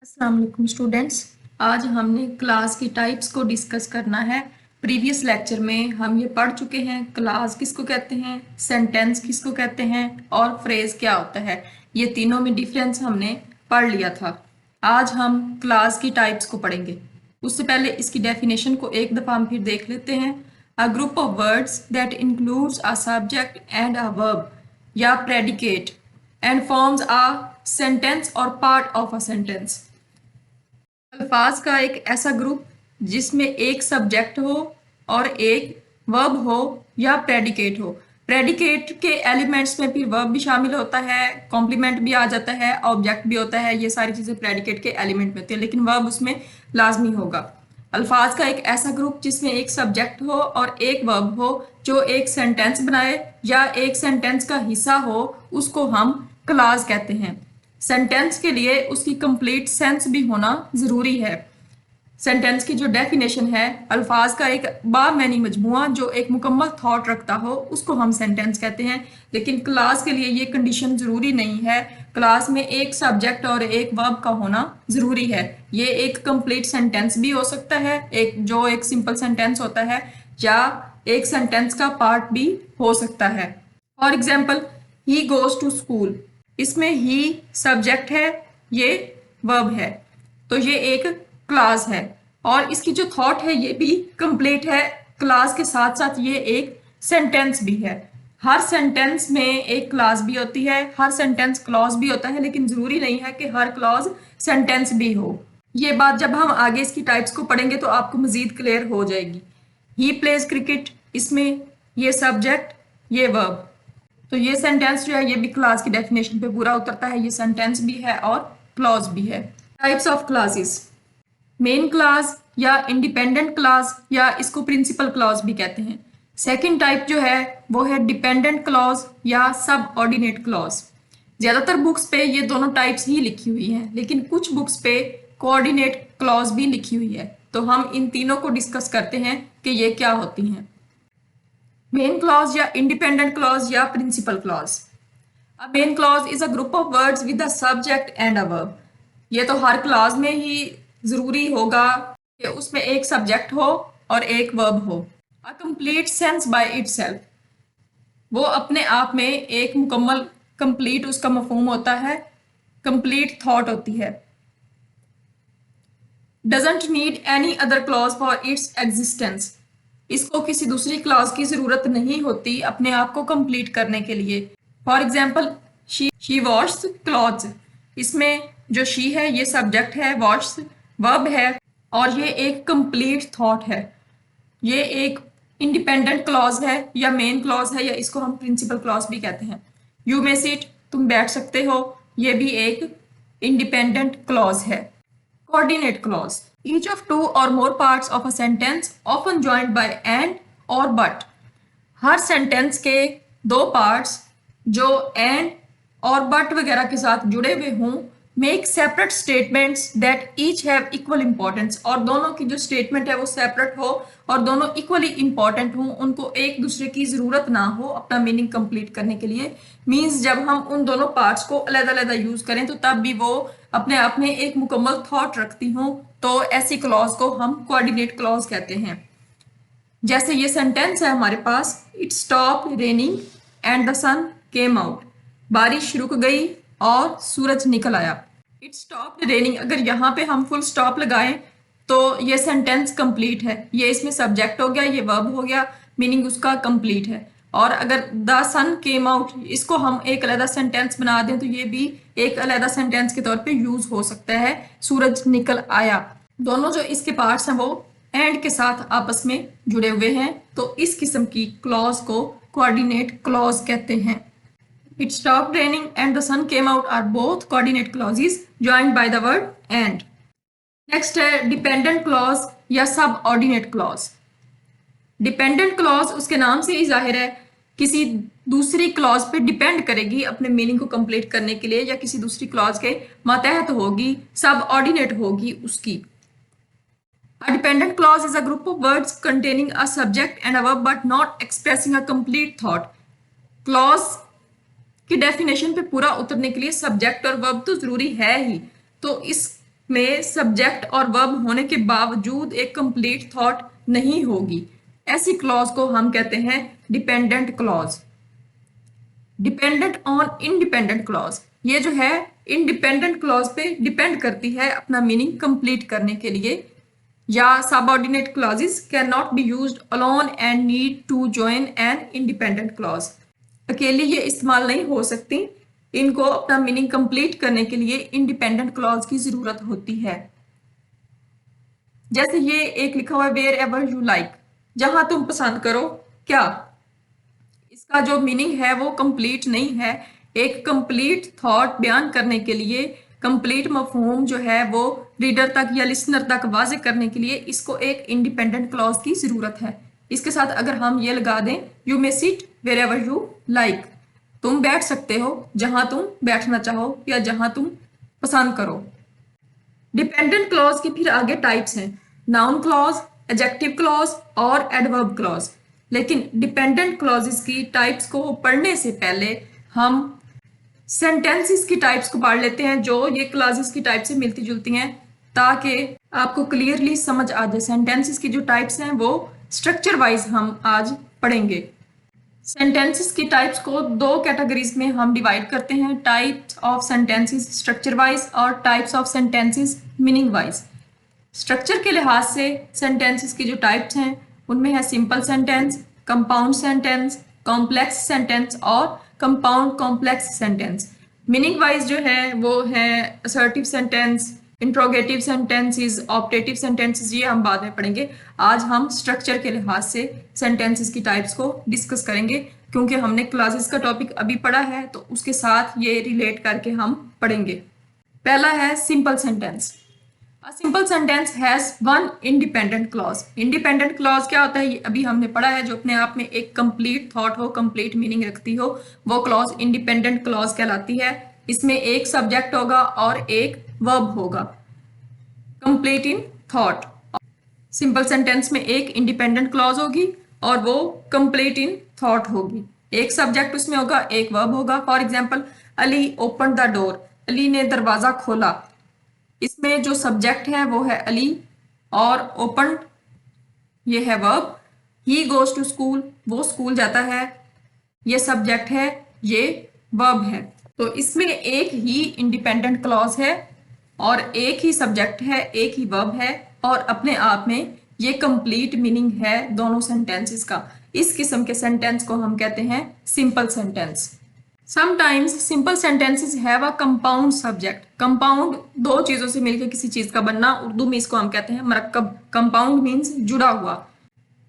अस्सलाम वालेकुम स्टूडेंट्स। आज हमने क्लास की टाइप्स को डिस्कस करना है। प्रीवियस लेक्चर में हम ये पढ़ चुके हैं क्लास किसको कहते हैं, सेंटेंस किसको कहते हैं और फ्रेज क्या होता है। ये तीनों में डिफरेंस हमने पढ़ लिया था। आज हम क्लास की टाइप्स को पढ़ेंगे। उससे पहले इसकी डेफिनेशन को एक दफ़ा हम फिर देख लेते हैं। A group of words that includes a subject and a verb या predicate and forms a sentence और पार्ट ऑफ अ सेंटेंस। अल्फाज का एक ऐसा ग्रुप जिसमें एक सब्जेक्ट हो और एक वर्ब हो या प्रेडिकेट हो। प्रेडिकेट के एलिमेंट्स में फिर वर्ब भी शामिल होता है, कॉम्प्लीमेंट भी आ जाता है, ऑब्जेक्ट भी होता है। ये सारी चीज़ें प्रेडिकेट के एलिमेंट में होती है, लेकिन वर्ब उसमें लाजमी होगा। अल्फाज का एक ऐसा ग्रुप जिसमें एक सब्जेक्ट हो और एक वर्ब हो जो एक सेंटेंस बनाए या एक सेंटेंस का हिस्सा हो, उसको हम क्लास कहते हैं। सेंटेंस के लिए उसकी कंप्लीट सेंस भी होना ज़रूरी है। सेंटेंस की जो डेफिनेशन है, अल्फाज का एक बामैनी मजमुआ जो एक मुकम्मल थॉट रखता हो, उसको हम सेंटेंस कहते हैं। लेकिन क्लास के लिए ये कंडीशन ज़रूरी नहीं है। क्लास में एक सब्जेक्ट और एक वर्ब का होना ज़रूरी है। ये एक कंप्लीट सेंटेंस भी हो सकता है, एक सिंपल सेंटेंस होता है, या एक सेंटेंस का पार्ट भी हो सकता है। For example, he goes to school, इसमें ही सब्जेक्ट है, ये वर्ब है, तो ये एक क्लास है। और इसकी जो थॉट है ये भी कंप्लीट है। क्लास के साथ साथ ये एक सेंटेंस भी है। हर सेंटेंस में एक क्लास भी होती है, हर सेंटेंस क्लॉज भी होता है, लेकिन जरूरी नहीं है कि हर क्लॉज सेंटेंस भी हो। ये बात जब हम आगे इसकी टाइप्स को पढ़ेंगे तो आपको मजीद क्लियर हो जाएगी। ही प्लेज क्रिकेट, इसमें ये सब्जेक्ट, ये वर्ब, तो ये सेंटेंस जो है ये भी क्लास की डेफिनेशन पे पूरा उतरता है। ये सेंटेंस भी है और क्लॉज भी है। Types of classes, main class या इंडिपेंडेंट क्लास या इसको प्रिंसिपल क्लॉज भी कहते हैं। सेकंड टाइप जो है वो है डिपेंडेंट क्लॉज या सब ऑर्डिनेट क्लॉज। ज्यादातर बुक्स पे ये दोनों टाइप्स ही लिखी हुई हैं, लेकिन कुछ बुक्स पे कोऑर्डिनेट क्लॉज भी लिखी हुई है। तो हम इन तीनों को डिस्कस करते हैं कि ये क्या होती हैं। मेन क्लॉज या इंडिपेंडेंट क्लॉज या principal clause. A main clause is a group of words with a subject and a verb. ये तो हर क्लास में ही जरूरी होगा कि उसमें एक सब्जेक्ट हो और एक वर्ब हो। A complete sense by itself, वो अपने आप में एक मुकम्मल, कंप्लीट उसका मफहूम होता है, कंप्लीट थॉट होती है। Doesn't need any other clause for its existence, इसको किसी दूसरी क्लॉज की जरूरत नहीं होती अपने आप को कंप्लीट करने के लिए। फॉर एग्जाम्पल, शी वॉश्स क्लॉथ्स, इसमें जो शी है ये सब्जेक्ट है, वॉश वर्ब है, और ये एक कंप्लीट थॉट है। ये एक इंडिपेंडेंट क्लॉज है या मेन क्लॉज है, या इसको हम प्रिंसिपल क्लॉज भी कहते हैं। यू मे सिट, तुम बैठ सकते हो, ये भी एक इंडिपेंडेंट क्लॉज है। Coordinate clause, each of two or more parts of a sentence often joined by and or but, her sentence के दो पार्ट्स जो एंड और बट वगैरह के साथ जुड़े हुए हों, make separate statements that each have equal importance, और दोनों की जो स्टेटमेंट है वो सेपरेट हो और दोनों इक्वली इंपॉर्टेंट हो, उनको एक दूसरे की जरूरत ना हो अपना मीनिंग कंप्लीट करने के लिए। मीन्स जब हम उन दोनों पार्ट्स को अलग-अलग यूज करें तो तब भी वो अपने आप में एक मुकम्मल थॉट रखती हूँ, तो ऐसी क्लॉज को हम कोऑर्डिनेट क्लॉज कहते हैं। जैसे ये सेंटेंस है हमारे पास, it stop raining and the sun came out, बारिश रुक गई और सूरज निकल आया। इट स्टॉप रेनिंग, अगर यहाँ पे हम फुल स्टॉप लगाएं तो ये सेंटेंस कंप्लीट है। ये इसमें सब्जेक्ट हो गया, ये वर्ब हो गया, मीनिंग उसका कंप्लीट है। और अगर द सन केम आउट, इसको हम एक अलग सेंटेंस बना दें तो ये भी एक अलग सेंटेंस के तौर पे यूज हो सकता है, सूरज निकल आया। दोनों जो इसके पार्ट्स हैं वो एंड के साथ आपस में जुड़े हुए हैं, तो इस किस्म की क्लॉज को कोऑर्डिनेट क्लॉज कहते हैं। It stop raining and the sun came out are both coordinate clauses joined by the word and. Next है डिपेंडेंट क्लॉज या सब ऑर्डिनेट क्लॉज। डिपेंडेंट क्लॉज उसके नाम से ही जाहिर है किसी दूसरी क्लॉज पे डिपेंड करेगी अपने मीनिंग को कंप्लीट करने के लिए, या किसी दूसरी क्लॉज के मातहत होगी, सब ऑर्डिनेट होगी उसकी। A dependent clause is a group of words containing a subject and a verb but not expressing a complete thought. Clause की डेफिनेशन पे पूरा उतरने के लिए सब्जेक्ट और वर्ब तो जरूरी है ही, तो इस में सब्जेक्ट और वर्ब होने के बावजूद एक कंप्लीट थॉट नहीं होगी, ऐसी क्लॉज को हम कहते हैं dependent clause. Dependent on independent clause, ये जो है इंडिपेंडेंट क्लॉज पे डिपेंड करती है अपना मीनिंग कंप्लीट करने के लिए। या subordinate clauses can not be used alone and need to join an independent clause. अकेली ये इस्तेमाल नहीं हो सकती, इनको अपना मीनिंग कंप्लीट करने के लिए इंडिपेंडेंट क्लॉज की जरूरत होती है। जैसे ये एक लिखा हुआ है वेयर एवर यू लाइक, जहां तुम पसंद करो। क्या इसका जो मीनिंग है वो कंप्लीट नहीं है। एक कंप्लीट थॉट बयान करने के लिए, कंप्लीट मफहूम जो है वो रीडर तक या लिसनर तक वाजे करने के लिए इसको एक इंडिपेंडेंट क्लॉज की जरूरत है। इसके साथ अगर हम ये लगा दें you may sit wherever you like, तुम बैठ सकते हो जहां तुम बैठना चाहो या जहां तुम पसंद करो। डिपेंडेंट क्लॉज के फिर आगे टाइप्स हैं, नाउन क्लॉज, एडजेक्टिव क्लॉज और एडवर्ब क्लॉज। लेकिन डिपेंडेंट क्लॉजेस की टाइप्स को पढ़ने से पहले हम सेंटेंसेस की टाइप्स को पढ़ लेते हैं जो ये क्लॉजेस की टाइप से मिलती जुलती हैं, ताकि आपको क्लियरली समझ आ जाए। सेंटेंसेस की जो टाइप्स हैं वो स्ट्रक्चर वाइज हम आज पढ़ेंगे। सेंटेंसेस की टाइप्स को दो कैटेगरीज में हम डिवाइड करते हैं, types of sentences structure wise और types of sentences meaning wise. Structure के लिहाज से सेंटेंसेस की जो टाइप्स हैं उनमें है simple sentence, compound sentence, complex sentence और compound complex sentence. Meaning wise जो है वो है assertive sentence, interrogative sentences, optative sentences, ये हम बाद में पढ़ेंगे। आज हम स्ट्रक्चर के लिहाज से सेंटेंसेस की टाइप्स को डिस्कस करेंगे, क्योंकि हमने क्लासेस का टॉपिक अभी पढ़ा है तो उसके साथ ये रिलेट करके हम पढ़ेंगे। पहला है simple sentence. A simple sentence has one independent clause. Independent clause क्या होता है ये अभी हमने पढ़ा है, जो अपने आप में एक कंप्लीट थॉट हो, कंप्लीट मीनिंग रखती हो, वो क्लॉज इंडिपेंडेंट क्लॉज कहलाती है। इसमें एक सब्जेक्ट होगा और एक वर्ब होगा, complete in thought. Simple sentence में एक इंडिपेंडेंट क्लॉज होगी और वो कंप्लीट इन थॉट होगी। एक सब्जेक्ट उसमें होगा, एक वर्ब होगा। For example Ali open the door, Ali ने दरवाजा खोला। इसमें जो सब्जेक्ट है वो है अली और ओपन ये है verb. He goes to school, वो स्कूल जाता है, ये सब्जेक्ट है, ये वर्ब है। तो इसमें एक ही इंडिपेंडेंट क्लॉज है और एक ही सब्जेक्ट है, एक ही वर्ब है और अपने आप में ये कंप्लीट मीनिंग है दोनों सेंटेंसेस का। इस किस्म के सेंटेंस को हम कहते हैं simple sentence. Sometimes simple sentences have a compound subject. Compound दो चीजों से मिलकर किसी चीज का बनना, उर्दू में इसको हम कहते हैं मरक्कब। Compound means जुड़ा हुआ।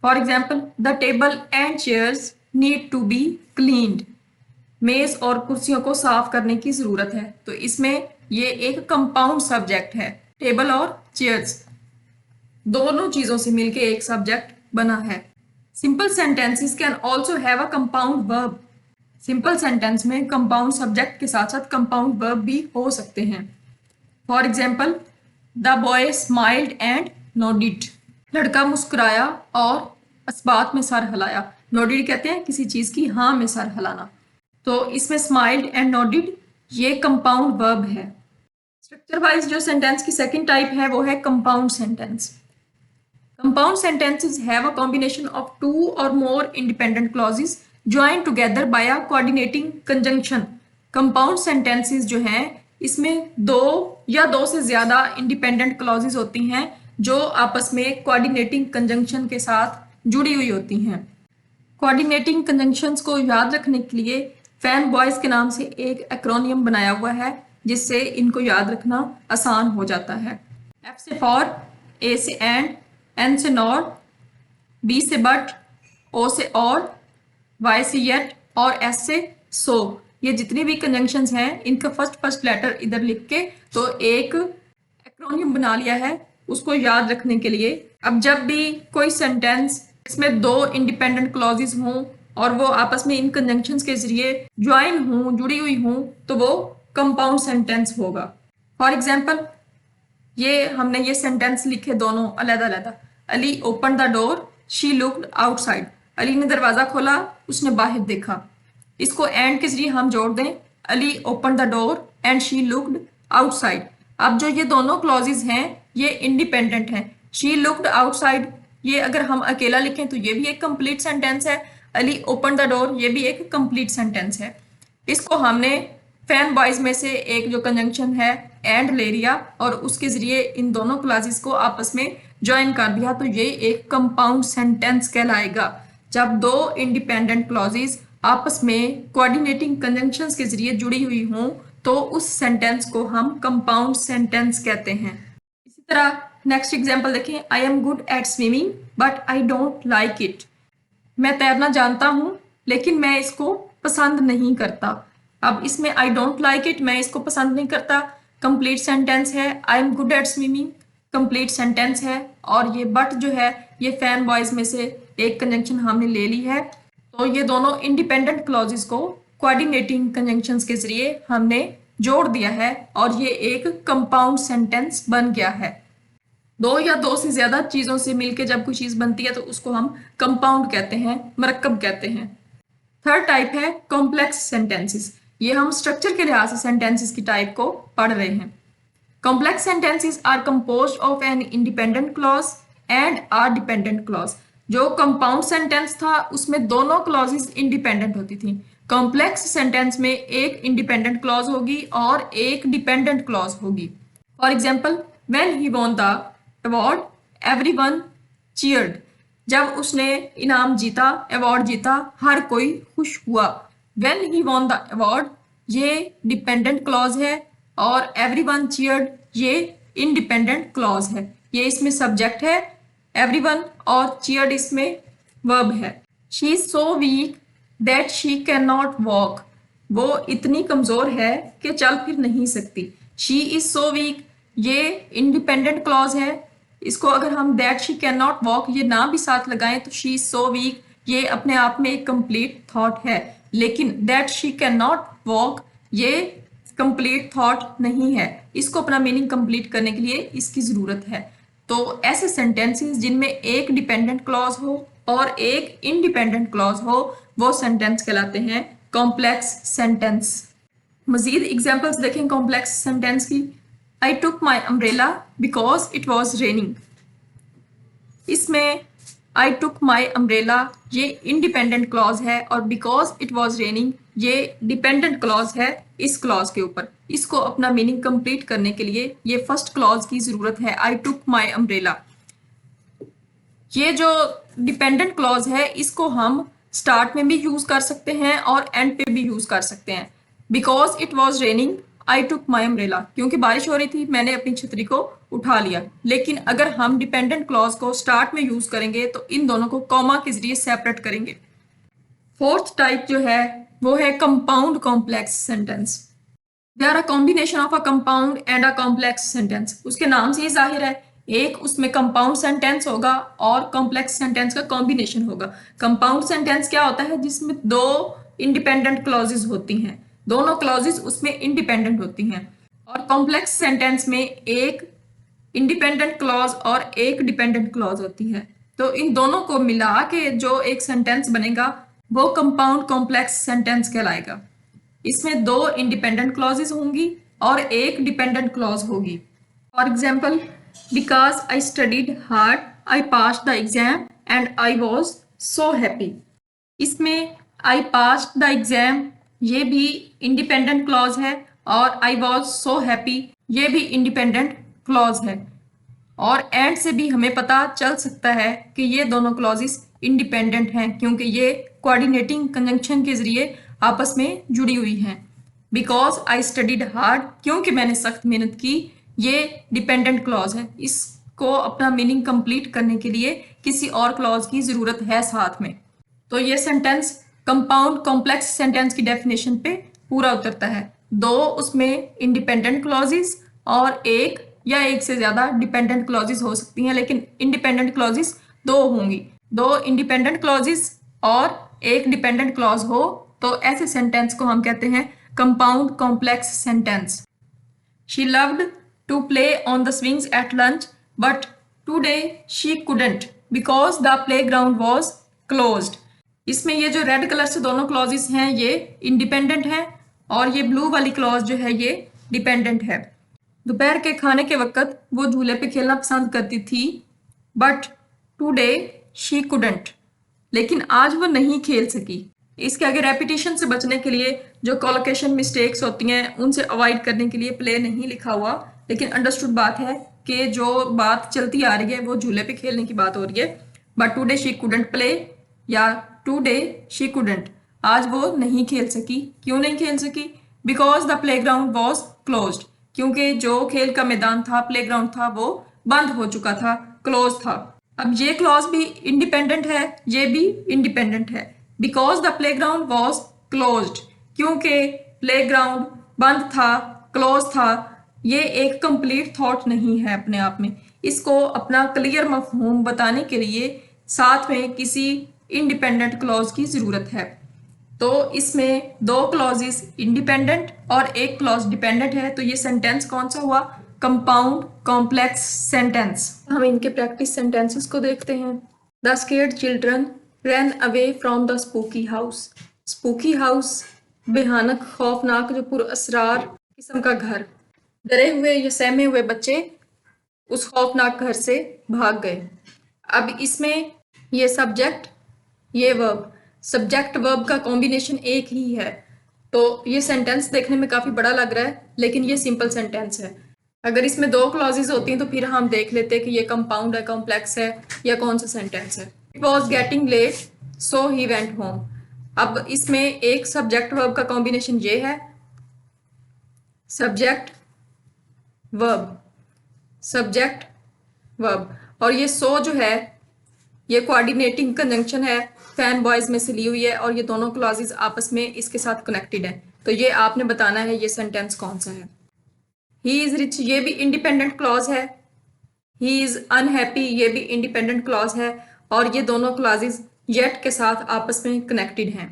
For example, the table and chairs need to be cleaned. मेज और कुर्सियों को साफ करने की जरूरत है। तो इसमें ये एक कंपाउंड सब्जेक्ट है, टेबल और चेयर्स दोनों चीजों से मिलकर एक सब्जेक्ट बना है। Simple sentences can also have a compound verb. Simple sentence में कंपाउंड सब्जेक्ट के साथ साथ कंपाउंड वर्ब भी हो सकते हैं। For example the boy smiled and nodded, लड़का मुस्कुराया और अस्बात में सर हिलाया। नोडिड कहते हैं किसी चीज की हाँ में सर हिलाना। तो इसमें स्माइल्ड एंड नोडिड ये कंपाउंड वर्ब है। स्ट्रक्चर वाइज जो सेंटेंस की सेकंड टाइप है वो है compound sentence. Compound sentences have a combination of two or more independent clauses joined together by a coordinating conjunction. Compound sentences जो हैं इसमें दो या दो से ज्यादा इंडिपेंडेंट क्लॉजेस होती हैं जो आपस में कोऑर्डिनेटिंग कंजंक्शन के साथ जुड़ी हुई होती हैं। कोऑर्डिनेटिंग कंजंक्शंस को याद रखने के लिए फैन बॉयज के नाम से एक एक्रोनियम बनाया हुआ है, जिससे इनको याद रखना आसान हो जाता है। एफ से फॉर, ए से एंड, एन से नॉर, बी से बट, ओ से और, वाई से येट और एस से सो। ये जितनी भी कंजंक्शंस हैं इनका फर्स्ट लेटर इधर लिख के तो एक एक्रोनियम बना लिया है उसको याद रखने के लिए। अब जब भी कोई सेंटेंस इसमें दो इंडिपेंडेंट क्लॉजेस हों और वो आपस में इन कंजंक्शंस के जरिए ज्वाइन हों, जुड़ी हुई हों, तो वो कंपाउंड सेंटेंस होगा। फॉर एग्जाम्पल ये हमने ये सेंटेंस लिखे दोनों अलग-अलग। Ali open the door, she looked outside. Ali ने दरवाजा खोला, उसने बाहर देखा। इसको एंड के जरिए हम जोड़ दें, Ali open the door and she looked outside. अब जो ये दोनों क्लॉजेज हैं ये इंडिपेंडेंट हैं। शी लुक्ड आउटसाइड, ये अगर हम अकेला लिखें तो ये भी एक कंप्लीट सेंटेंस है। अली ओपन द डोर, ये भी एक कंप्लीट सेंटेंस है। इसको हमने फैन बॉयज में से एक जो कंजंक्शन है एंड ले लिया और उसके जरिए इन दोनों क्लॉजेस को आपस में ज्वाइन कर दिया, तो ये एक कंपाउंड सेंटेंस कहलाएगा। जब दो इंडिपेंडेंट क्लॉजेस आपस में कोऑर्डिनेटिंग कंजंक्शंस के जरिए जुड़ी हुई हों तो उस सेंटेंस को हम कंपाउंड सेंटेंस कहते हैं। इसी तरह नेक्स्ट एग्जांपल देखें, I am good at swimming but I don't like it. मैं तैरना जानता हूँ लेकिन मैं इसको पसंद नहीं करता। अब इसमें आई डोंट लाइक इट, मैं इसको पसंद नहीं करता, कंप्लीट सेंटेंस है। I am good at swimming complete sentence है। और ये बट जो है ये फैन बॉयज में से एक कंजंक्शन हमने ले ली है। तो ये दोनों इंडिपेंडेंट क्लॉजेस को कोऑर्डिनेटिंग कंजंक्शंस के जरिए हमने जोड़ दिया है और ये एक कंपाउंड सेंटेंस बन गया है। दो या दो से ज्यादा चीजों से मिलकर जब कोई चीज बनती है तो उसको हम कंपाउंड कहते हैं, मरकब कहते हैं। थर्ड टाइप है कॉम्प्लेक्स सेंटेंसेस। ये हम स्ट्रक्चर के लिहाज से सेंटेंसेस की टाइप को पढ़ रहे हैं। Complex sentences are composed of an independent clause and are dependent clause. जो कंपाउंड सेंटेंस था उसमें दोनों क्लॉजेस इंडिपेंडेंट होती थी। कॉम्प्लेक्स सेंटेंस में एक इंडिपेंडेंट क्लॉज होगी और एक डिपेंडेंट क्लॉज होगी। For example, when he won the award everyone cheered. जब उसने इनाम जीता, अवार्ड जीता, हर कोई खुश हुआ। When he won the award ये डिपेंडेंट क्लॉज है और एवरीवन चीयर्ड ये इंडिपेंडेंट क्लॉज है। ये इसमें सब्जेक्ट है एवरीवन और चीयर्ड इसमें वर्ब है। She is so weak that she can not walk. वो इतनी कमजोर है कि चल फिर नहीं सकती। शी इज सो वीक ये इंडिपेंडेंट क्लॉज है। इसको अगर हम that she can not walk ये ना भी साथ लगाएं तो शी इज सो वीक ये अपने आप में एक कंप्लीट थॉट है, लेकिन that she can not walk ये कंप्लीट थॉट नहीं है। इसको अपना मीनिंग कंप्लीट करने के लिए इसकी जरूरत है। तो ऐसे सेंटेंसेस जिनमें एक डिपेंडेंट क्लॉज हो और एक इंडिपेंडेंट क्लॉज हो वो सेंटेंस कहलाते हैं कॉम्प्लेक्स सेंटेंस। मजीद एग्जांपल्स देखें कॉम्प्लेक्स सेंटेंस की। I took my umbrella because it was raining। इसमें I took my umbrella ये इंडिपेंडेंट क्लॉज है और because it was raining ये डिपेंडेंट क्लॉज है इस क्लॉज के ऊपर। इसको अपना मीनिंग कंप्लीट करने के लिए ये फर्स्ट क्लॉज की जरूरत है, I took my umbrella। ये जो डिपेंडेंट क्लॉज है इसको हम स्टार्ट में भी यूज कर सकते हैं और एंड पे भी यूज कर सकते हैं। Because it was raining I took my umbrella, क्योंकि बारिश हो रही थी मैंने अपनी छतरी को उठा लिया। लेकिन अगर हम डिपेंडेंट क्लॉज को स्टार्ट में यूज करेंगे तो इन दोनों को कॉमा के जरिए सेपरेट करेंगे। फोर्थ टाइप जो है वो है compound complex sentence. They are a combination of a compound and a complex sentence. उसके नाम से ही जाहिर है एक उसमें कंपाउंड सेंटेंस होगा और कॉम्प्लेक्स सेंटेंस का कॉम्बिनेशन होगा। कंपाउंड सेंटेंस क्या होता है? जिसमें दो इंडिपेंडेंट क्लॉजेस होती हैं, दोनों क्लॉजेस उसमें इंडिपेंडेंट होती हैं। और कॉम्प्लेक्स सेंटेंस में एक इंडिपेंडेंट क्लॉज और एक डिपेंडेंट क्लॉज होती है। तो इन दोनों को मिला के जो एक सेंटेंस बनेगा वो कंपाउंड कॉम्प्लेक्स सेंटेंस कहलाएगा। इसमें दो इंडिपेंडेंट क्लॉजेस होंगी और एक डिपेंडेंट क्लॉज होगी। For example, because I studied hard I passed the exam and I was so happy. इसमें आई पास्ड द एग्जाम ये भी इंडिपेंडेंट क्लॉज है और आई वॉज सो हैप्पी ये भी इंडिपेंडेंट क्लॉज है। और एंड से भी हमें पता चल सकता है कि ये दोनों क्लॉजेस इंडिपेंडेंट हैं क्योंकि ये कोऑर्डिनेटिंग कंजंक्शन के जरिए आपस में जुड़ी हुई हैं। बिकॉज आई स्टडीड हार्ड क्योंकि मैंने सख्त मेहनत की ये डिपेंडेंट क्लॉज है। इसको अपना मीनिंग कंप्लीट करने के लिए किसी और क्लॉज की जरूरत है साथ में। तो ये सेंटेंस कंपाउंड कॉम्प्लेक्स सेंटेंस की डेफिनेशन पे पूरा उतरता है। दो उसमें इंडिपेंडेंट क्लॉजेस और एक या एक से ज्यादा डिपेंडेंट क्लॉजेस हो सकती हैं, लेकिन इंडिपेंडेंट क्लॉजेस दो होंगी। दो इंडिपेंडेंट क्लॉजेस और एक डिपेंडेंट क्लॉज हो तो ऐसे सेंटेंस को हम कहते हैं compound complex sentence. She loved to play on the swings at lunch but today she couldn't because the playground was closed. इसमें ये जो रेड कलर से दोनों क्लॉजेस हैं ये इंडिपेंडेंट हैं और ये ब्लू वाली क्लॉज जो है ये डिपेंडेंट है। दोपहर के खाने के वक्त वो झूले पे खेलना पसंद करती थी, बट टुडे शी कुडंट, लेकिन आज वो नहीं खेल सकी। इसके आगे रेपिटेशन से बचने के लिए जो कोलोकेशन मिस्टेक्स होती हैं उनसे अवॉइड करने के लिए प्ले नहीं लिखा हुआ, लेकिन अंडरस्टूड बात है कि जो बात चलती आ रही है वो झूले पे खेलने की बात हो रही है। But today she couldn't play या टुडे शी कुडंट, आज वो नहीं खेल सकी। क्यों नहीं खेल सकी? Because the play ground was closed, क्योंकि जो खेल का मैदान था, प्लेग्राउंड था, वो बंद हो चुका था, क्लोज था। अब ये क्लॉज भी इंडिपेंडेंट है, ये भी इंडिपेंडेंट है। Because the playground was closed, क्योंकि प्लेग्राउंड बंद था, क्लोज था, ये एक कंप्लीट थॉट नहीं है अपने आप में। इसको अपना क्लियर मफहूम बताने के लिए साथ में किसी इंडिपेंडेंट क्लॉज की जरूरत है। तो इसमें दो क्लॉजेस इंडिपेंडेंट और एक क्लॉज डिपेंडेंट है, तो ये सेंटेंस कौन सा हुआ? Compound complex sentence. हम इनके प्रैक्टिस सेंटेंसेस को देखते हैं। The scared children ran away from the spooky house. Spooky house, भयानक, खौफनाक, जो पुरअसरार किस्म का घर। डरे हुए या सहमे हुए बच्चे उस खौफनाक घर से भाग गए। अब इसमें ये सब्जेक्ट, ये वर्ब, सब्जेक्ट वर्ब का कॉम्बिनेशन एक ही है, तो ये सेंटेंस देखने में काफी बड़ा लग रहा है, लेकिन ये सिंपल सेंटेंस है। अगर इसमें दो क्लॉजेज होती हैं तो फिर हम देख लेते कि ये कंपाउंड है, कॉम्प्लेक्स है, या कौन सा सेंटेंस है। It was getting late so he went home. अब इसमें एक सब्जेक्ट वर्ब का कॉम्बिनेशन ये है, सब्जेक्ट वर्ब, सब्जेक्ट वर्ब, और ये सो जो है ये कोऑर्डिनेटिंग कंजंक्शन है, फैन बॉयज में से ली हुई है, और ये दोनों क्लॉजेज आपस में इसके साथ कनेक्टेड है। तो ये आपने बताना है ये सेंटेंस कौन सा है। ही इज रिच, ये भी इंडिपेंडेंट क्लॉज है। ही इज अनहैप्पी, ये भी इंडिपेंडेंट क्लॉज है, और ये दोनों क्लॉजेज येट के साथ आपस में कनेक्टेड हैं।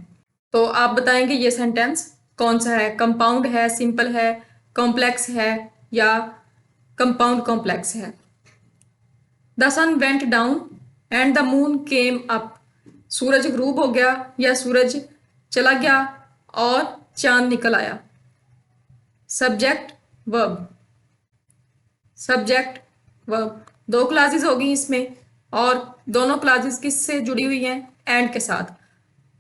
तो आप बताएंगे ये सेंटेंस कौन सा है, कंपाउंड है, सिंपल है, कॉम्प्लेक्स है, या कंपाउंड कॉम्प्लेक्स है। The sun went down and the moon came up. सूरज ग्रूब हो गया या सूरज चला गया और चांद निकल आया। सब्जेक्ट वर्ब, सब्जेक्ट वर्ब, दो क्लासेस होगी इसमें, और दोनों क्लासेस किससे जुड़ी हुई हैं? एंड के साथ।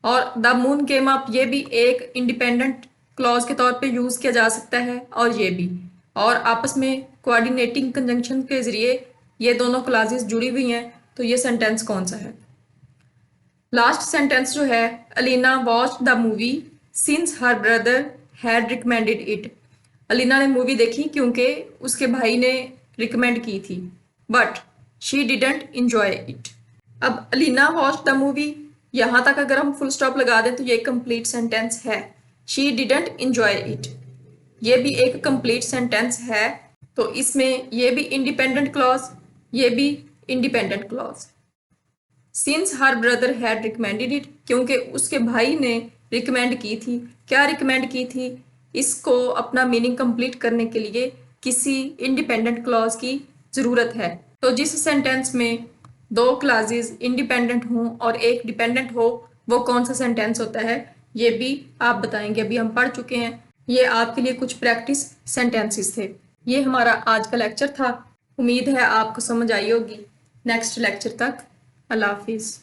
और द मून केम अप, ये भी एक इंडिपेंडेंट क्लॉज के तौर पे यूज किया जा सकता है, और ये भी, और आपस में कोऑर्डिनेटिंग कंजंक्शन के जरिए ये दोनों क्लासेस जुड़ी हुई हैं। तो ये सेंटेंस कौन सा है? लास्ट सेंटेंस जो है, Alina watched the movie since her brother had recommended it. Alina ने मूवी देखी क्योंकि उसके भाई ने रिकमेंड की थी, but she didn't enjoy it. अब अलीना वॉच्ड द मूवी, यहां तक अगर हम फुल स्टॉप लगा दें तो ये कंप्लीट सेंटेंस है। शी डिडंट इंजॉय इट, ये भी एक कंप्लीट सेंटेंस है। तो इसमें ये भी इंडिपेंडेंट क्लॉज, ये भी independent clause. Since her brother had recommended it, क्योंकि उसके भाई ने रिकमेंड की थी। क्या रिकमेंड की थी? इसको अपना मीनिंग कंप्लीट करने के लिए किसी इंडिपेंडेंट क्लॉज की जरूरत है। तो जिस सेंटेंस में दो क्लासेस इंडिपेंडेंट हों और एक डिपेंडेंट हो, वो कौन सा सेंटेंस होता है, ये भी आप बताएंगे। अभी हम पढ़ चुके हैं, ये आपके लिए कुछ प्रैक्टिस सेंटेंसेस थे। ये हमारा आज का लेक्चर था। उम्मीद है आपको समझ आई होगी। नेक्स्ट लेक्चर तक अल्लाह हाफिज़।